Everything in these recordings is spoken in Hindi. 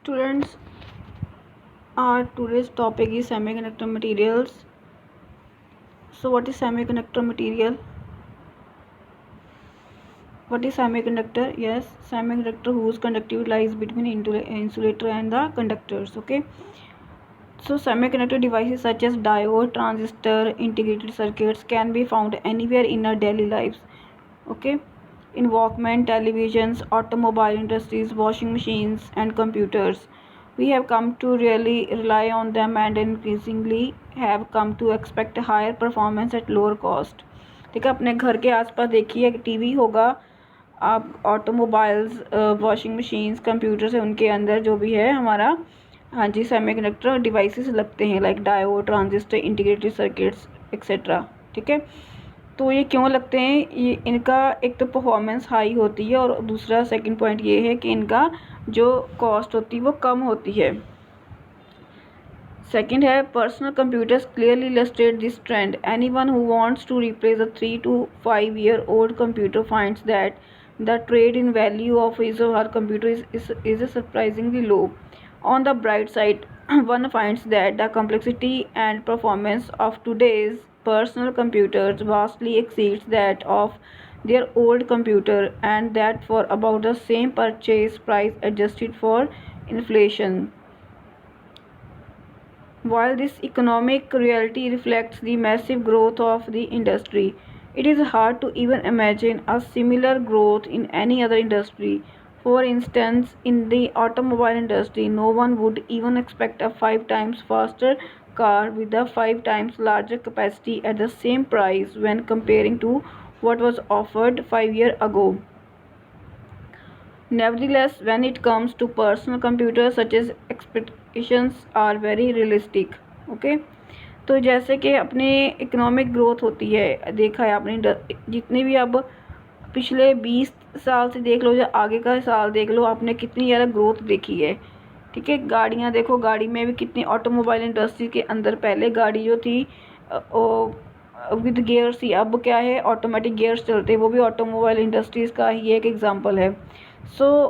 Students, our today's topic is semiconductor materials. So what is semiconductor material? What is semiconductor? Yes, semiconductor whose conductivity lies between insulator and the conductors. Okay. So semiconductor devices such as diode, transistor, integrated circuits can be found anywhere in our daily lives. Okay. In Walkman, televisions, automobile industries, washing machines and computers. We have come to really rely on them and increasingly have come to expect higher performance at lower cost. ठीक है, अपने घर के आसपास देखिए टीवी होगा, आप ऑटोमोबाइल्स, वॉशिंग मशीन्स, कंप्यूटर्स है, उनके अंदर जो भी है हमारा, हाँ जी, सेमीकंडक्टर डिवाइसेस लगते हैं like diode, transistor, integrated circuits etcetera. ठीक है, तो ये क्यों लगते हैं? ये इनका एक तो परफॉर्मेंस हाई होती है और दूसरा सेकंड पॉइंट ये है कि इनका जो कॉस्ट होती है वो कम होती है. सेकंड है personal computers clearly illustrate this trend. Anyone who wants to replace a 3 to 5 year old computer finds that the trade in value of his or her computer is surprisingly low. On the bright side, one finds that the complexity and performance of today's personal computers vastly exceeds that of their old computer, and that for about the same purchase price adjusted for inflation. While this economic reality reflects the massive growth of the industry, it is hard to even imagine a similar growth in any other industry. For instance, in the automobile industry, no one would even expect a 5 times faster car with a 5 times larger capacity at the same price when comparing to what was offered 5 years ago. Nevertheless, when it comes to personal computers, such as expectations are very realistic. Okay, तो जैसे कि अपने इकोनॉमिक ग्रोथ होती है, देखा है आपने, जितनी भी अब पिछले 20 साल से देख लो या आगे का साल देख लो, आपने कितनी ज़्यादा ग्रोथ देखी है. ठीक है, गाड़ियाँ देखो, गाड़ी में भी कितनी, ऑटोमोबाइल इंडस्ट्री के अंदर पहले गाड़ी जो थी विद गियर्स थी, अब क्या है, ऑटोमेटिक गियर्स चलते, वो भी ऑटोमोबाइल इंडस्ट्रीज़ का ही एक एग्जांपल है. सो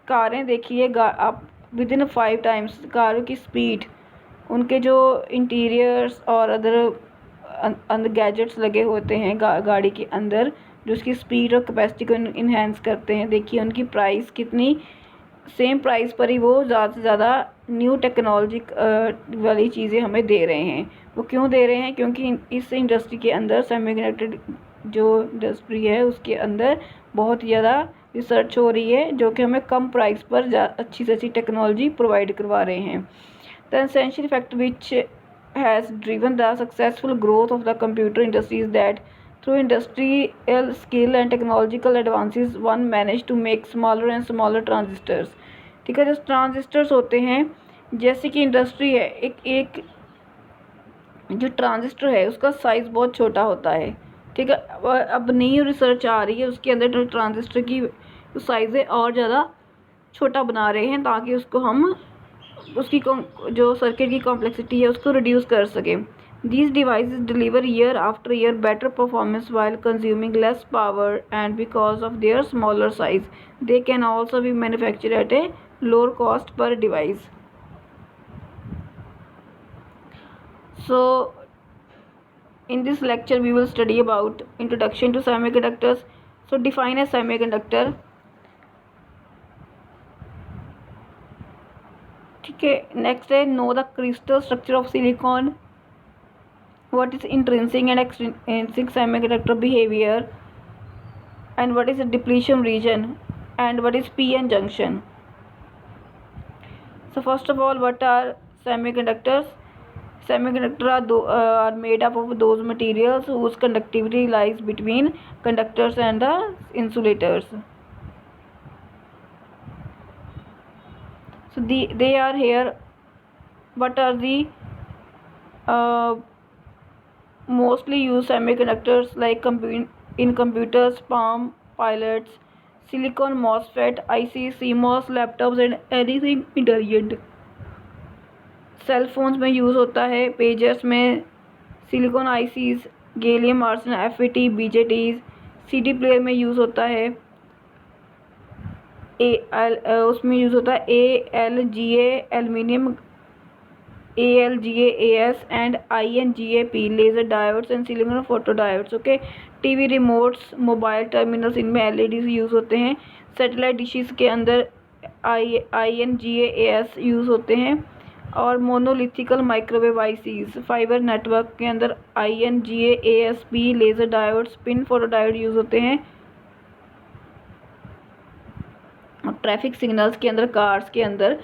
कारें देखिए, आप विद इन 5 टाइम्स कारों की स्पीड, उनके जो इंटीरियर्स और अंदर गैजेट्स लगे होते हैं गाड़ी के अंदर, जो उसकी स्पीड और कैपेसिटी को इन्हेंस करते हैं. देखिए उनकी प्राइस कितनी, सेम प्राइस पर ही वो ज़्यादा से ज़्यादा न्यू टेक्नोलॉजी वाली चीज़ें हमें दे रहे हैं. वो क्यों दे रहे हैं? क्योंकि इस इंडस्ट्री के अंदर, सेमीकंडक्टर जो इंडस्ट्री है उसके अंदर बहुत ज़्यादा रिसर्च हो रही है, जो कि हमें कम प्राइस पर अच्छी से अच्छी टेक्नोलॉजी प्रोवाइड करवा रहे हैं. The essential fact which has driven the successful growth of the computer industry is that through industrial skill and technological advances one managed to make smaller and smaller transistors. ठीक है, जो ट्रांजिस्टर्स होते हैं, जैसे कि इंडस्ट्री है, एक जो ट्रांजिस्टर है उसका साइज़ बहुत छोटा होता है. ठीक है, अब नई रिसर्च आ रही है, उसके अंदर ट्रांजिस्टर की साइज़ और ज़्यादा छोटा बना रहे हैं ताकि उसको हम उसकी जो सर्किट की कॉम्प्लेक्सिटी है उसको रिड्यूस कर सकें. These devices deliver year after year better performance while consuming less power, and because of their smaller size, they can also be manufactured at a lower cost per device. So, in this lecture, we will study about introduction to semiconductors. So, define a semiconductor. ठीक है, next है know the crystal structure of silicon. What is intrinsic and extrinsic semiconductor behavior, and what is a depletion region, and what is p-n junction. So first of all, what are semiconductors? Semiconductors are made up of those materials whose conductivity lies between conductors and the insulators. So they are here. What are the mostly used semiconductors like in computers, Palm Pilots, Silicon MOSFET, IC, CMOS, laptops and anything intelligent. Cell phones में यूज़ होता है, पेजर्स में silicon ICs, gallium arsenide, FET, BJTs, CD player में यूज़ होता है. उसमें यूज़ होता है ALGA aluminium, ALGAAS and INGAP laser diodes and silicon photo diodes. Okay, TV remotes, mobile terminals, इनमें LEDs यूज़ होते हैं। सैटेलाइट डिशेस के अंदर INGAS यूज़ होते हैं। और मोनोलिथिकल माइक्रोवेव आईसीज फाइबर नेटवर्क के अंदर INGASP laser diode, spin photo diode use होते हैं। ट्रैफिक सिग्नल्स के अंदर, कार्स के अंदर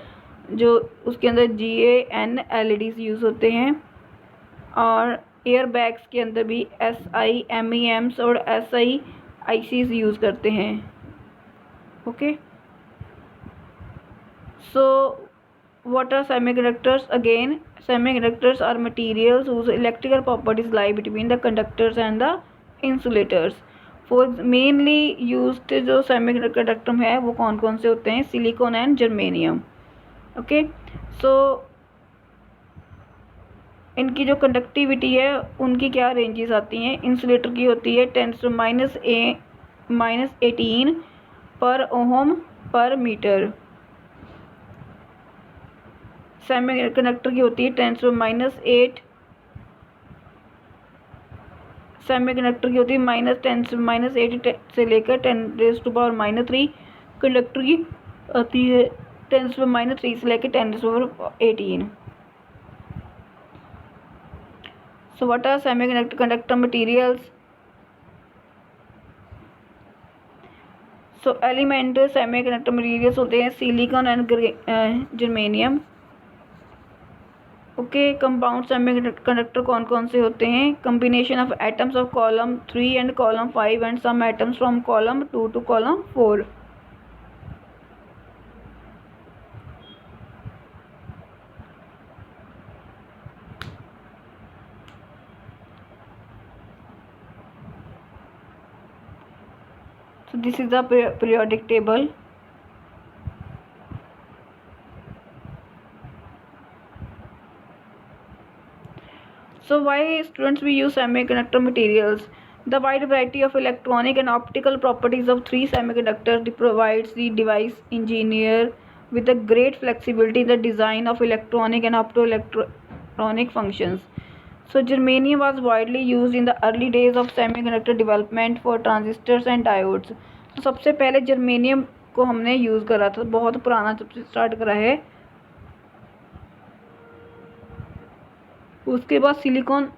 जो उसके अंदर GAN LEDs यूज़ होते हैं। और एयर बैग्स के अंदर भी SI MEMs और SI ICs यूज़ करते हैं। Okay, so what are semiconductors? Again, semiconductors are materials whose electrical properties lie between the conductors and the insulators. For mainly used जो semiconductor है वो कौन कौन से होते हैं? Silicon and germanium. ओके, सो इनकी जो कंडक्टिविटी है उनकी क्या रेंजेस आती हैं? इंसुलेटर की होती है 10⁻18 पर ओहम पर मीटर। सेमीकंडक्टर की होती है 10⁻8, सेमीकंडक्टर की होती है -10⁻8 से लेकर 10⁻³ कंडक्टर की आती है 10⁻³ से लेकर 10⁻18। So what are semiconductor materials? So element semiconductor materials होते हैं silicon and germanium. Okay, compound semiconductor कौन कौन से होते हैं? Combination of atoms of column 3 and column 5 and some atoms from column 2 to column 4। So this is the periodic table. So why students we use semiconductor materials? The wide variety of electronic and optical properties of three semiconductors provides the device engineer with a great flexibility in the design of electronic and optoelectronic functions. So germanium was widely used in the early days of semiconductor development for transistors and diodes. तो सबसे पहले जर्मेनियम को हमने यूज़ करा था, बहुत पुराना जब से स्टार्ट करा है। उसके बाद सिलिकॉन,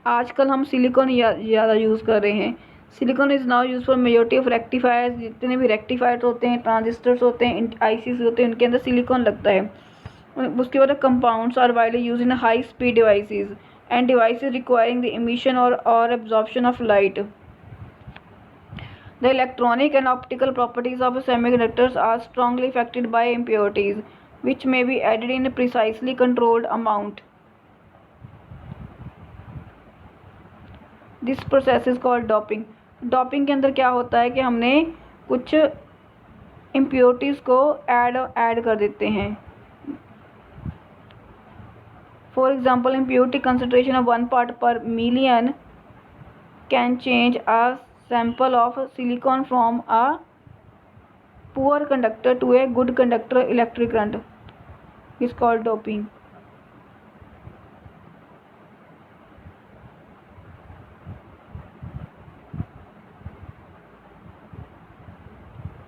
आजकल हम सिलिकॉन ज़्यादा यूज़ कर रहे हैं। Silicon is now use for majority of rectifiers. जितने भी रेक्टिफायर्स होते हैं, ट्रांजिस्टर्स होते हैं, ICs होते हैं, उनके अंदर सिलिकॉन लगता है। उसके बाद compounds are widely use in high speed devices and devices requiring the emission और absorption of light. The electronic and optical properties of semiconductors are strongly affected by impurities, which may be added in a precisely controlled amount. This process is called doping. Doping के अंदर क्या होता है कि हमने कुछ impurities को ऐड कर देते हैं। For example, impurity concentration of 1 part per million can change a sample of silicon from a poor conductor to a good conductor electric current is called doping.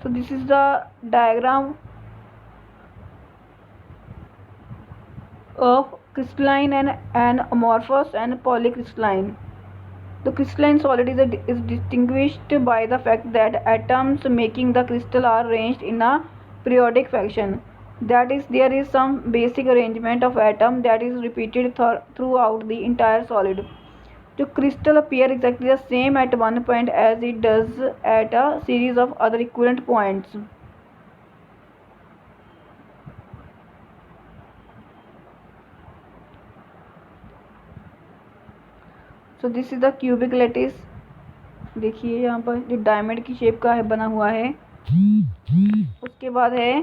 So this is the diagram of crystalline and amorphous and polycrystalline. The crystalline solid is distinguished by the fact that atoms making the crystal are arranged in a periodic fashion. That is, there is some basic arrangement of atom that is repeated throughout the entire solid. The crystal appear exactly the same at one point as it does at a series of other equivalent points. So this is the cubic lattice. देखिए यहाँ पर जो डायमंड की शेप का है बना हुआ है। उसके बाद है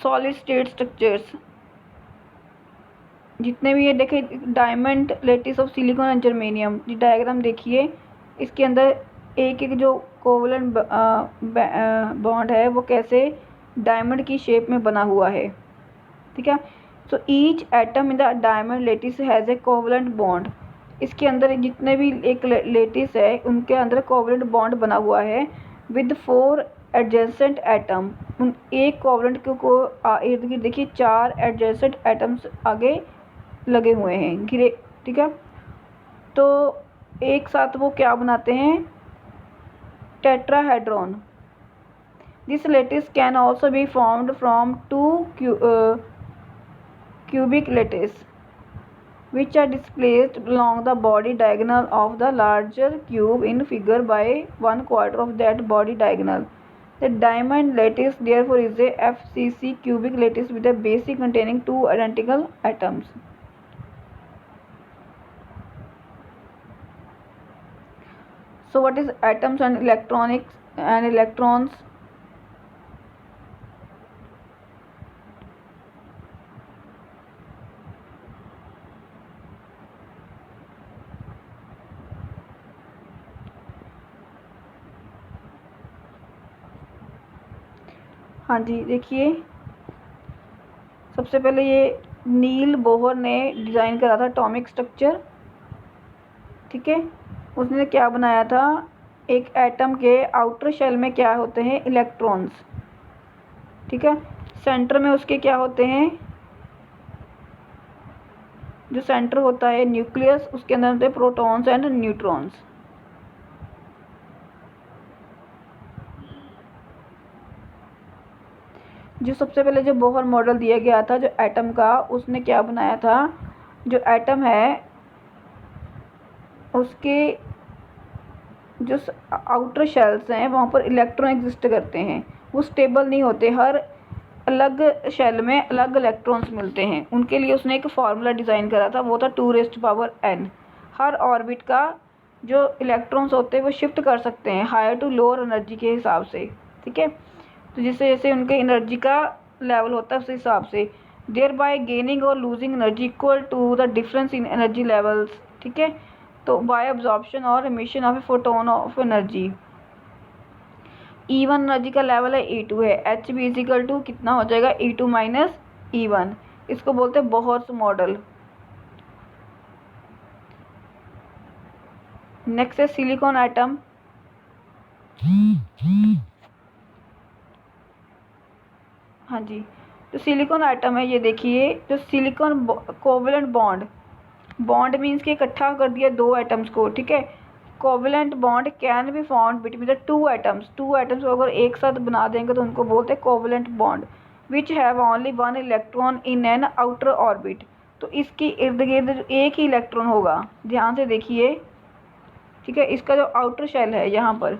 सॉलिड स्टेट स्ट्रक्चर्स। जितने भी ये देखे diamond, lattice of silicon and germanium, ये डायग्राम देखिए, इसके अंदर एक एक जो कोवलेंट बॉन्ड है वो कैसे डायमंड की शेप में बना हुआ है, ठीक है। So each atom in the diamond lattice has a covalent bond. इसके अंदर जितने भी एक लेटिस है उनके अंदर कोवलेंट बॉन्ड बना हुआ है विद 4 एडजेसेंट एटम। उन एक कोवलेंट को इर्द गिर्द देखिए 4 एडजेसेंट एटम्स आगे लगे हुए हैं घिरे, ठीक है। तो एक साथ वो क्या बनाते हैं, tetrahedron. This lattice can also be formed from 2 cubic lattice which are displaced along the body diagonal of the larger cube in figure by 1/4 of that body diagonal. The diamond lattice therefore is a FCC cubic lattice with a base containing 2 identical atoms. So what is atoms and electronics and electrons? हाँ जी, देखिए सबसे पहले ये नील बोहर ने डिज़ाइन करा था एटॉमिक स्ट्रक्चर, ठीक है। उसने क्या बनाया था, एक एटम के आउटर शेल में क्या होते हैं, इलेक्ट्रॉन्स, ठीक है। सेंटर में उसके क्या होते हैं, जो सेंटर होता है न्यूक्लियस, उसके अंदर होते हैं प्रोटॉन्स एंड न्यूट्रॉन्स। जो सबसे पहले जो बोहर मॉडल दिया गया था जो एटम का, उसने क्या बनाया था, जो एटम है उसके जो आउटर शेल्स हैं वहाँ पर इलेक्ट्रॉन एग्जिस्ट करते हैं, वो स्टेबल नहीं होते, हर अलग शेल में अलग इलेक्ट्रॉन्स मिलते हैं। उनके लिए उसने एक फार्मूला डिज़ाइन करा था, वो था 2⁻n। हर ऑर्बिट का जो इलेक्ट्रॉन्स होते हैं वो शिफ्ट कर सकते हैं हायर टू लोअर एनर्जी के हिसाब से, ठीक है। तो जैसे जैसे उनके एनर्जी का लेवल होता है उस हिसाब से, देयर बाय गेनिंग और losing energy equal to the difference in energy levels, ठीक है। तो बाय अब्जॉर्प्शन और emission of a photon of energy, E1 energy का लेवल है E2 है, एच बी इजिकल टू कितना हो जाएगा, E2 माइनस E1। इसको बोलते हैं बोहर्स मॉडल। नेक्स्ट है सिलिकॉन एटम। हाँ जी, जो सिलिकॉन एटम है ये देखिए, जो silicon covalent bond, bond means कि इकट्ठा कर दिया दो एटम्स को, ठीक है। Covalent bond can be formed between the two atoms को अगर एक साथ बना देंगे तो उनको बोलते हैं covalent bond, which have only 1 electron in an outer orbit. तो इसकी इर्द गिर्द एक ही इलेक्ट्रॉन होगा, ध्यान से देखिए, ठीक है। इसका जो आउटर शेल है यहाँ पर,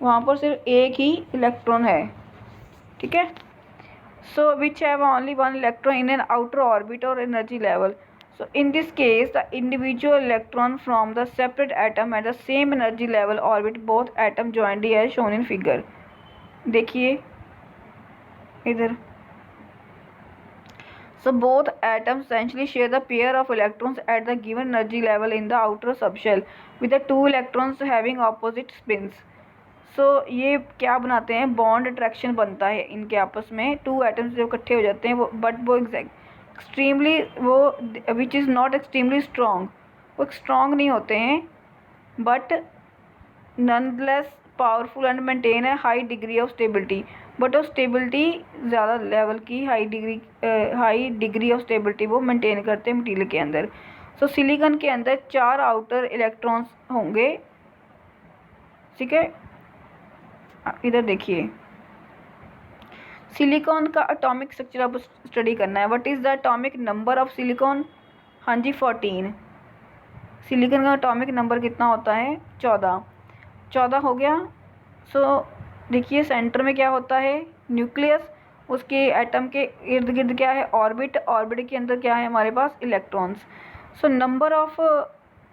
वहाँ पर सिर्फ एक ही इलेक्ट्रॉन है, ठीक है। So which have only 1 electron in an outer orbit or energy level. So in this case the individual electron from the separate atom at the same energy level orbit both atom jointly as shown in figure. देखिए इधर, so both atoms essentially share the pair of electrons at the given energy level in the outer subshell with the 2 electrons having opposite spins. सो ये क्या बनाते हैं, बॉन्ड अट्रैक्शन बनता है इनके आपस में, 2 एटम्स जब इकट्ठे हो जाते हैं वो, बट वो एक्सट्रीमली वो which is not extremely strong, वो स्ट्रॉन्ग नहीं होते हैं, बट नॉनलेस पावरफुल एंड मेंटेन है high degree of stability. But वो स्टेबिलिटी ज़्यादा लेवल की हाई डिग्री ऑफ स्टेबिलिटी वो मेंटेन करते हैं मटीरियल के अंदर। सो सिलिकॉन के अंदर 4 आउटर इलेक्ट्रॉन्स होंगे, ठीक है। इधर देखिए, सिलिकॉन का एटॉमिक स्ट्रक्चर आप स्टडी करना है। What is the atomic number of silicon, हाँ जी 14। सिलिकॉन का एटॉमिक नंबर कितना होता है, 14 हो गया। सो देखिए सेंटर में क्या होता है, न्यूक्लियस, उसके एटम के इर्द गिर्द क्या है, ऑर्बिट, ऑर्बिट के अंदर क्या है हमारे पास, electrons. So number of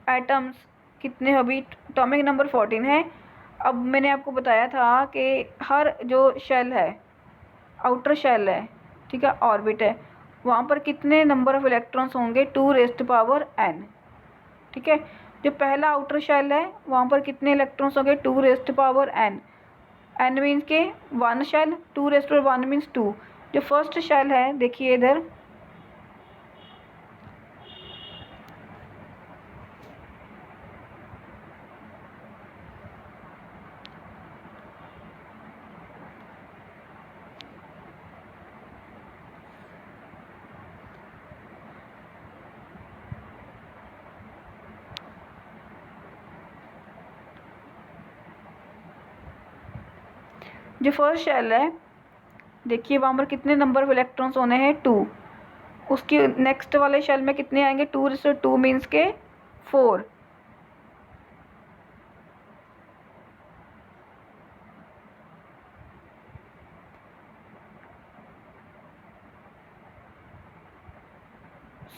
atoms कितने, अभी एटॉमिक नंबर 14 है। अब मैंने आपको बताया था कि हर जो शेल है, आउटर शेल है, ठीक है, ऑर्बिट है, वहाँ पर कितने नंबर ऑफ इलेक्ट्रॉन्स होंगे, 2⁻n, ठीक है। जो पहला आउटर शेल है वहाँ पर कितने इलेक्ट्रॉन्स होंगे, 2⁻n। n मीन्स के 1 शेल, 2⁻1 मीन्स 2। जो फर्स्ट शेल है देखिए इधर, जो फर्स्ट शेल है देखिए वहाँ पर कितने नंबर ऑफ इलेक्ट्रॉन्स होने हैं, 2। उसके नेक्स्ट वाले शेल में कितने आएंगे, 2⁻2 मीन्स के 4।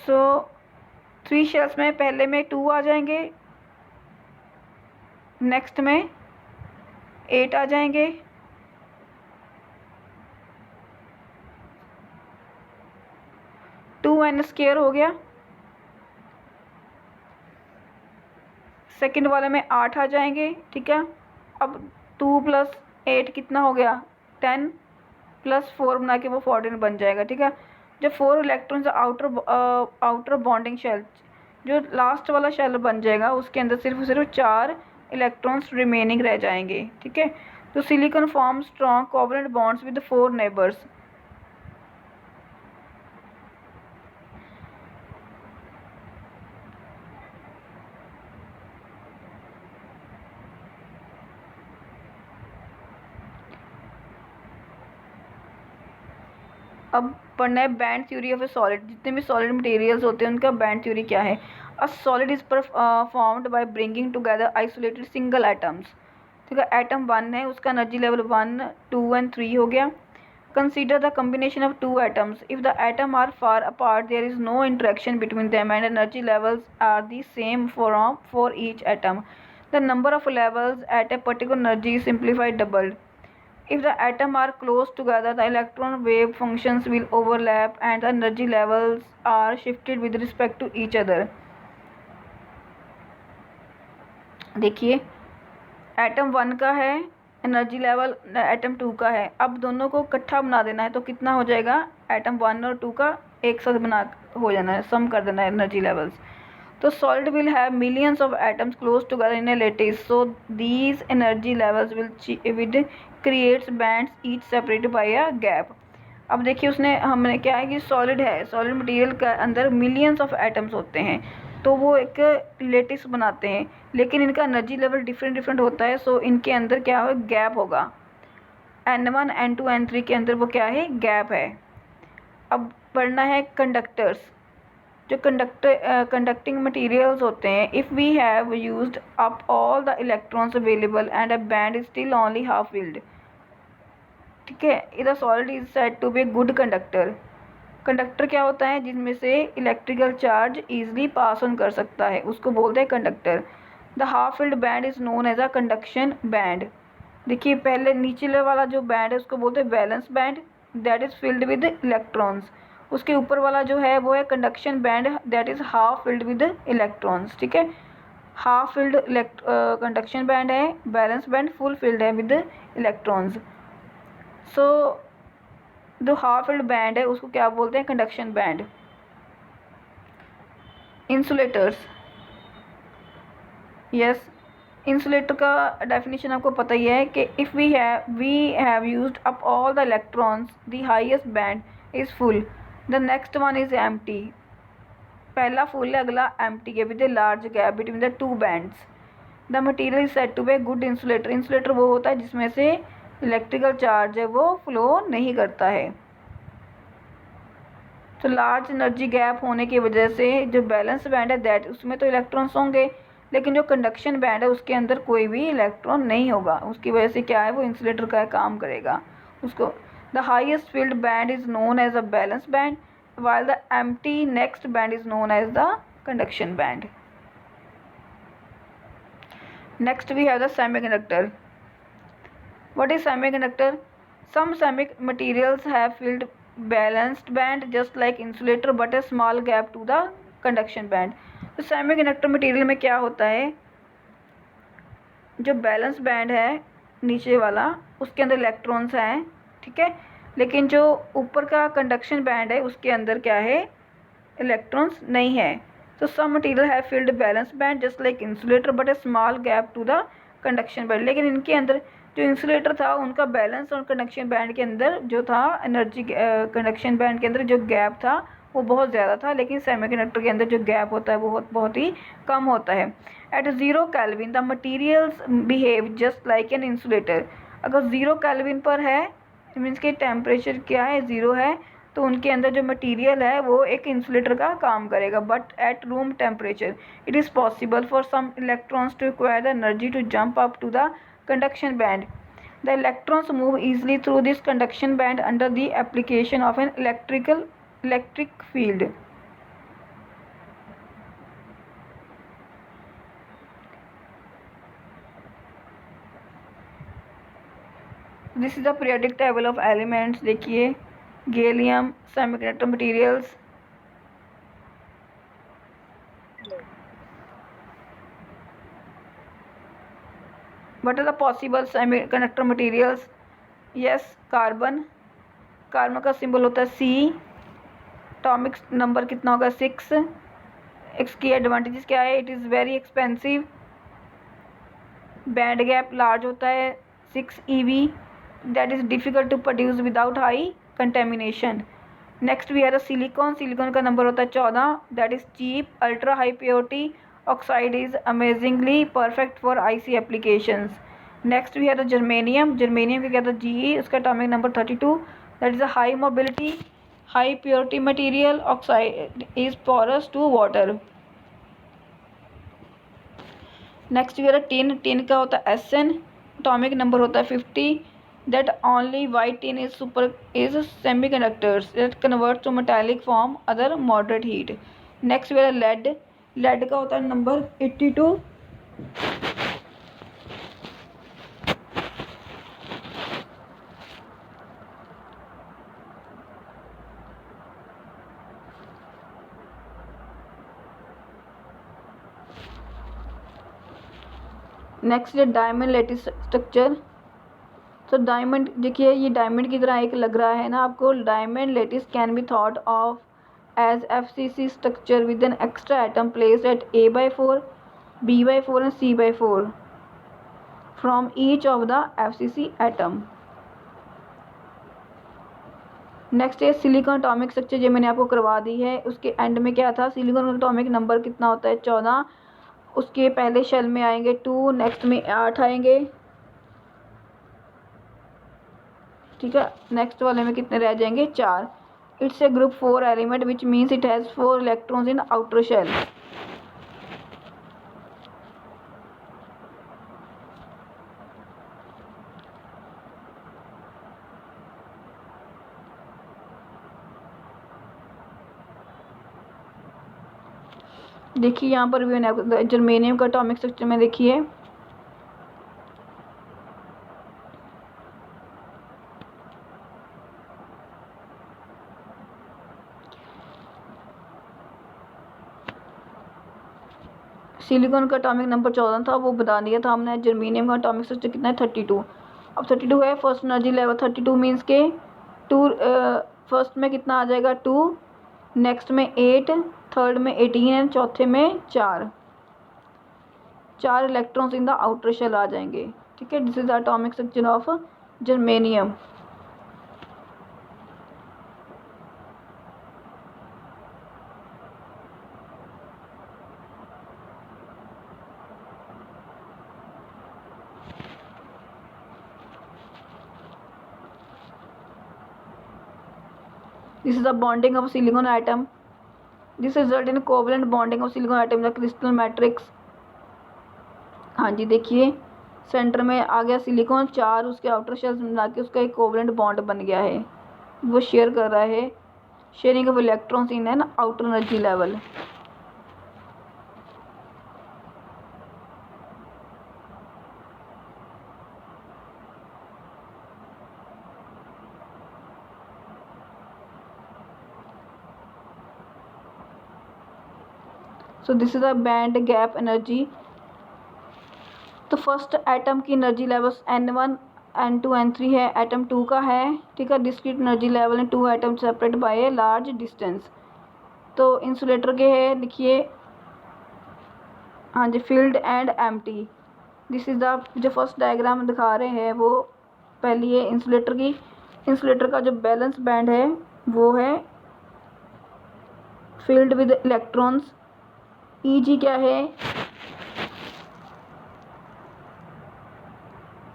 सो 3 शेल्स में पहले में 2 आ जाएंगे, नेक्स्ट में 8 आ जाएंगे, टू एन स्क्वायर हो गया, सेकंड वाले में 8 आ जाएंगे, ठीक है। अब 2 + 8 कितना हो गया, 10 + 4 बना के वो 14 बन जाएगा, ठीक है। जब 4 इलेक्ट्रॉन्स आउटर बॉन्डिंग शेल, जो लास्ट वाला शेल बन जाएगा उसके अंदर सिर्फ 4 इलेक्ट्रॉन्स रिमेनिंग रह जाएंगे, ठीक है। तो silicon form strong covalent bonds with 4 neighbours. अब पढ़ना है band theory of A solid. जितने भी सॉलिड मटेरियल्स होते हैं उनका बैंड थ्योरी क्या है। A solid is formed by bringing together isolated single atoms, ठीक है। एटम 1 है, उसका एनर्जी लेवल 1, 2 एंड 3 हो गया। Consider the combination of 2 atoms. If the atom are far apart there is no interaction between them and energy levels are the same for each atom. The number of levels at a particular energy is simplified doubled. If the atoms are close together, the electron wave functions will overlap and the energy levels are shifted with respect to each other. देखिए एटम 1 का है एनर्जी लेवल, एटम 2 का है। अब दोनों को इकट्ठा बना देना है तो कितना हो जाएगा, एटम 1 और 2 का एक साथ बना हो जाना है, सम कर देना है एनर्जी लेवल्स। तो solid will have millions of atoms close together in a lattice, so these energy levels will creates bands each separated by a gap. अब देखिए उसने हमने क्या है कि सॉलिड है, सॉलिड मटेरियल के अंदर मिलियंस ऑफ एटम्स होते हैं तो वो एक लेटिस बनाते हैं, लेकिन इनका एनर्जी लेवल डिफरेंट होता है। सो इनके अंदर क्या हो, गैप होगा। N1 N2 N3 के अंदर वो क्या है, गैप है। अब पढ़ना है कंडक्टर्स। जो कंडक्टिंग मटेरियल्स होते हैं, if we have used up all the electrons available and a band is still only half filled, ठीक है, इधर solid is said to be a good conductor. Conductor क्या होता है, जिसमें से electrical charge easily pass on कर सकता है, उसको बोलते हैं conductor. The half filled band is known as a conduction band. देखिए पहले नीचे वाला जो बैंड है उसको बोलते हैं valence band, that is filled with electrons. उसके ऊपर वाला जो है वो है conduction band, that is half filled with electrons, ठीक है। हाफ फिल्ड कंडक्शन बैंड है, बैलेंस बैंड फुल फिल्ड है विद इलेक्ट्रॉन्स। सो जो हाफ फिल्ड बैंड है उसको क्या बोलते हैं, conduction band. Insulators, yes, insulator का डेफिनेशन आपको पता ही है कि if we have used up all the electrons the highest band is full, the next one is empty. पहला फुल है, अगला एम्प्टी है with a large gap between the 2 bands. The material is said to be a good insulator. Insulator वो होता है जिसमें से इलेक्ट्रिकल चार्ज है वो फ्लो नहीं करता है। तो लार्ज एनर्जी गैप होने की वजह से जो बैलेंस बैंड है दैट, उसमें तो इलेक्ट्रॉन्स होंगे, लेकिन जो कंडक्शन बैंड है उसके अंदर कोई भी इलेक्ट्रॉन नहीं होगा। उसकी वजह से क्या है, वो इंसुलेटर का काम करेगा उसको। The highest field band is known as a valence band while the empty next band is known as the conduction band. Next we have the semiconductor. What is semiconductor? Some materials have filled balanced band just like insulator but a small gap to the conduction band. तो सेमीकंडक्टर मटेरियल में क्या होता है, जो बैलेंस बैंड है नीचे वाला उसके अंदर इलेक्ट्रॉन्स हैं, ठीक है, लेकिन जो ऊपर का कंडक्शन बैंड है उसके अंदर क्या है, इलेक्ट्रॉन्स नहीं है। तो सम मटेरियल है filled valence band just like insulator but a small gap to the conduction band. लेकिन इनके अंदर जो इंसुलेटर था उनका बैलेंस और कंडक्शन बैंड के अंदर जो था एनर्जी कंडक्शन बैंड के अंदर जो गैप था वो बहुत ज़्यादा था, लेकिन सेमीकंडक्टर के अंदर जो गैप होता है वो बहुत ही कम होता है। At 0 kelvin the materials behave just like an insulator. अगर 0 केल्विन पर है मीन्स कि टेम्परेचर क्या है, 0 है, तो उनके अंदर जो मटेरियल है वो एक इंसुलेटर का काम करेगा। But at room temperature it is possible for some electrons to acquire the energy to jump up to the conduction band. The electrons move easily through this conduction band under the application of an electric field. This is the periodic table of elements. देखिए gallium semiconductor materials, what are the possible semiconductor materials? yes, carbon, carbon का सिंबल होता है C, एटॉमिक नंबर कितना होगा 6। इसकी एडवांटेजेस क्या है, it is very expensive, band gap large होता है 6 eV, that is difficult to produce without high contamination. Next we are silicon, silicon का नंबर होता है 14, that is cheap, ultra high purity oxide is amazingly perfect for IC applications. Next we are germanium, germanium का क्या था GE, उसका atomic number 32, that is a high mobility high purity material, oxide is porous to water. Next we are tin, tin का होता है SN, एटॉमिक नंबर होता है 50, that only white tin is semiconductors that convert to metallic form other moderate heat. Next we are lead, lead का होता है नंबर 82, नेक्स्ट है डायमंड लेटिस स्ट्रक्चर। तो डायमंड देखिए ये डायमंड की तरह एक लग रहा है ना आपको, diamond lattice can be thought of as FCC structure with an extra atom placed at A/4 B/4 and C/4 from each of the FCC atom. Next है सिलिकॉन एटॉमिक स्ट्रक्चर, जो मैंने आपको करवा दी है। उसके एंड में क्या था, सिलिकॉन एटॉमिक नंबर कितना होता है 14, उसके पहले शेल में आएंगे 2, नेक्स्ट में 8 आएंगे, ठीक है, नेक्स्ट वाले में कितने रह जाएंगे 4। It's a group 4 element which means it has 4 electrons in outer shell. देखिए यहाँ पर भी जर्मेनियम का एटॉमिक स्ट्रक्चर में देखिए सिलिकॉन का एटॉमिक नंबर 14 था, वो बता दिया था हमने। जर्मेनियम का एटॉमिक स्ट्रक्चर कितना है 32। अब 32 है, फर्स्ट एनर्जी लेवल 32 मीन्स के 2, फर्स्ट में कितना आ जाएगा 2, नेक्स्ट में 8, थर्ड में 18 एंड चौथे में 4 electrons in the outer shell आ जाएंगे, ठीक है। This is the atomic structure of germanium. This is the bonding of silicon atom. This result in covalent bonding of silicon atom in the crystal matrix. हाँ जी देखिए सेंटर में आ गया सिलिकॉन, 4 उसके आउटर शेल्स मिला के उसका एक कोवलेंट बॉन्ड बन गया है, वो शेयर कर रहा है, sharing of electrons in an outer energy level. So this is the band gap energy. तो फर्स्ट एटम की energy levels N1 N2 N3 है, एटम 2 का है, ठीक है। Discrete energy level in 2 atom separate by a large distance. तो इंसुलेटर के है, लिखिए, हाँ जी, field and empty. This is the जो फर्स्ट डायग्राम दिखा रहे हैं वो पहली है इंसुलेटर की। इंसुलेटर का जो बैलेंस बैंड है वो है फील्ड विद इलेक्ट्रॉन्स। ईजी क्या है,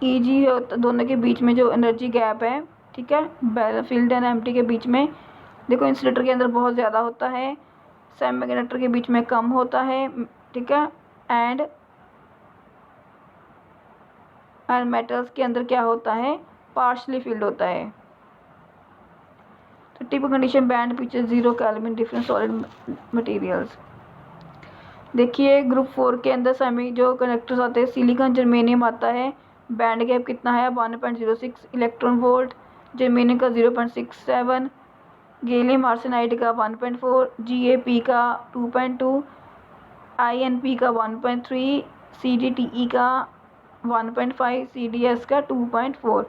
ईजी है दोनों के बीच में जो एनर्जी गैप है, ठीक है, फील्ड एंड एम्प्टी के बीच में। देखो इंसुलेटर के अंदर बहुत ज़्यादा होता है, सेमीकंडक्टर के बीच में कम होता है, ठीक है। एंड मेटल्स के अंदर क्या होता है, पार्शली फील्ड होता है। तो typical condition band picture 0 kelvin different solid materials. देखिए ग्रुप 4 के अंदर सेमी जो कनेक्टर्स आते हैं, सिलिकॉन जर्मेनियम आता है, बैंड गैप कितना है 1.06 इलेक्ट्रॉन वोल्ट, जर्मेनियम का 0.67, गैलियम आर्सेनाइड का 1.4, GaP का 2.2, InP का 1.3, CdTe का 1.5, CdS का 2.4।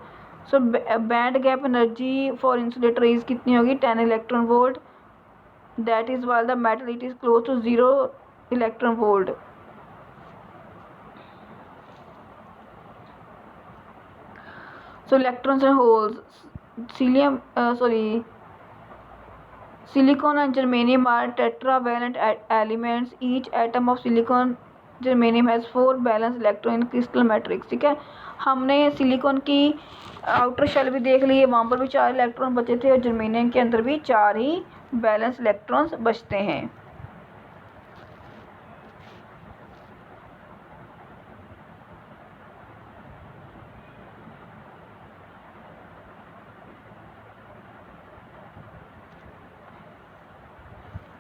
So band gap energy for insulator is कितनी होगी 10 electron volt. That is while the metal it is close to 0 electron volt. So electrons and holes, silicon and germanium are tetravalent elements. Each atom of silicon germanium has 4 valence electron in crystal matrix, ठीक है। हमने सिलिकॉन की आउटर शेल भी देख ली है, वहाँ पर भी 4 इलेक्ट्रॉन बचे थे और जर्मेनियम के अंदर भी 4 ही बैलेंस इलेक्ट्रॉन्स बचते हैं।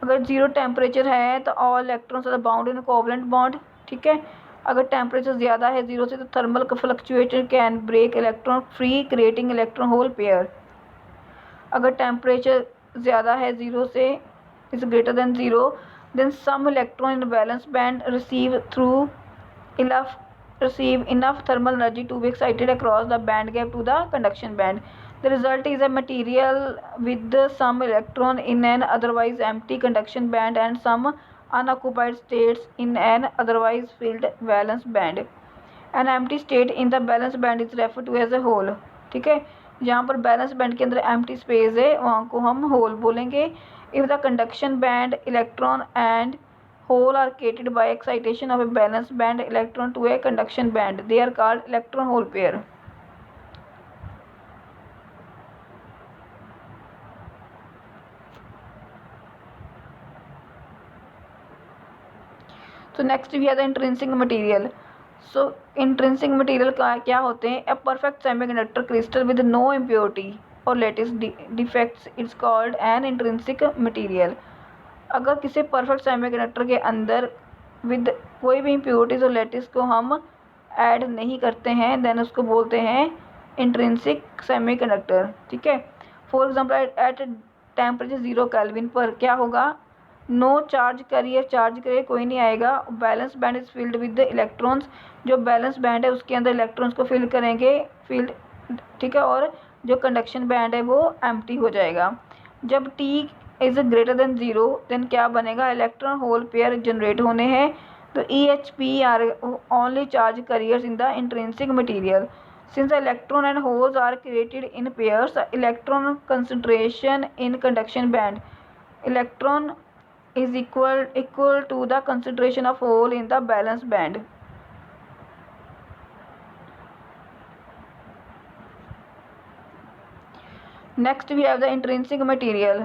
अगर 0 टेम्परेचर है तो all electrons are bound in covalent bond, ठीक है। अगर टेम्परेचर ज़्यादा है 0 से तो thermal fluctuation can break electron free creating electron hole pair. अगर टेम्परेचर ज़्यादा है 0 से is greater than 0 then some electron in valence band receive enough thermal energy to be excited across the band gap to the conduction band. The result is a material with some electron in an otherwise empty conduction band and some unoccupied states in an otherwise filled valence band. An empty state in the valence band is referred to as a hole, ठीक है। जहाँ पर बैलेंस बैंड के अंदर एम्प्टी स्पेस है वहाँ को हम होल बोलेंगे। If the conduction band electron and hole are created by excitation of a valence band electron to a conduction band, they are called electron hole pair. So next we have the intrinsic material. So intrinsic material का क्या होते हैं, a perfect semiconductor crystal with no impurity or lattice defects is called an intrinsic material. अगर किसी परफेक्ट सेमीकंडक्टर के अंदर विद कोई भी इम्प्योरिटीज और लैटिस को हम ऐड नहीं करते हैं देन उसको बोलते हैं इंट्रिंसिक सेमीकंडक्टर, ठीक है। For example at temperature 0 kelvin पर क्या होगा, no charge carrier, charge carrier कोई नहीं आएगा। Valence band is filled with electrons, जो बैलेंस बैंड है उसके अंदर इलेक्ट्रॉन्स को फिल करेंगे फील्ड, ठीक है। और जो कंडक्शन बैंड है वो एम्प्टी हो जाएगा। जब T is greater than 0 then क्या बनेगा, इलेक्ट्रॉन होल पेयर जनरेट होने हैं। तो EHP are only charge carriers in the intrinsic material. Since electron and holes are created in pairs, electron concentration in conduction band electron is equal to the concentration of hole in the valence band. Next we have the intrinsic material.